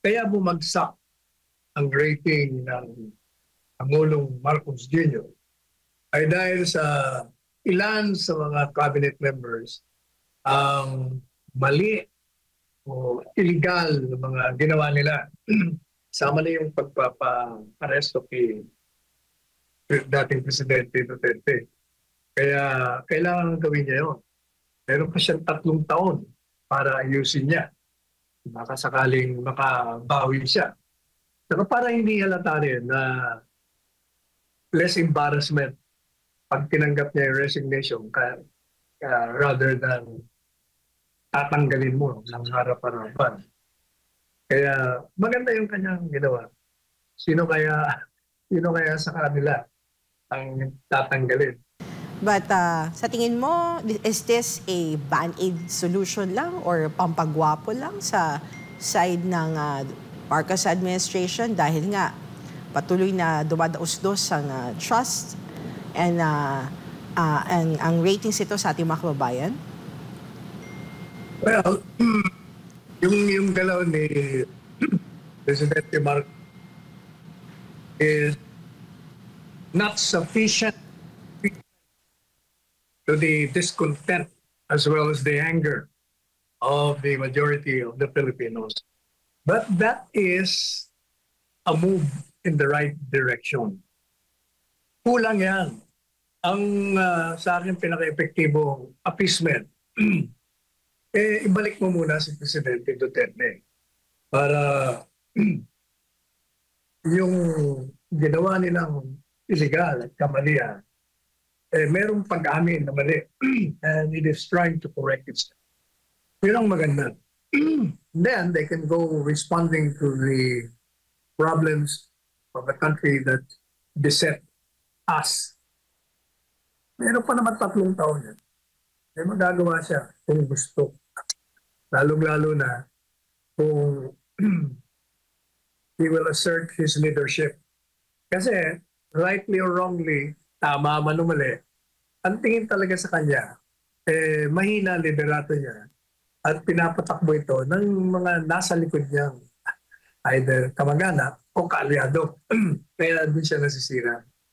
kaya bumagsak ang rating ng Pangulong Marcos Jr. ay dahil sa ilan sa mga cabinet members ang mali o illegal na mga ginawa nila. Sama na yung pagpapa-aresto kay dating Presidente Duterte. Kaya kailangan gawin niya yun. Meron pa siyang 3 taon para ayusin niya. Baka sakaling makabawi siya. Saka para hindi halata rin na less embarrassment pag tinanggap niya yung resignation rather than tatanggalin mo ng harap-harapan. Kaya maganda yung kanyang ginawa. Sino kaya sino kaya sa kanila ang tatanggalin? But sa tingin mo, is this a band-aid solution lang or pampagwapo lang sa side ng Marcos administration dahil nga patuloy na dumadaos-dos ang trust and ang ratings ito sa ating mga kababayan? Well, yung galaw ni Presidente Marcos is not sufficient to the discontent as well as the anger of the majority of the Filipinos. But that is a move in the right direction. Kulang yan. Ang sa akin pinaka-epektibong appeasement, ibalik mo muna si Presidente Duterte para yung ginawa nilang illegal at kamalian, merong pag-amin na mali and it is trying to correct itself. Yun ang maganda. Then they can go responding to the problems of the country that beset us. Meron pa naman 3 taon yan. May magagawa siya kung gusto. Lalong-lalo na kung he will assert his leadership. Kasi, rightly or wrongly, tama man o mali, ang tingin talaga sa kanya, mahina liderato niya at pinapatakbo ito ng mga nasa likod niyang either kamag-anak o kaalyado. Kaya doon siya nasisira.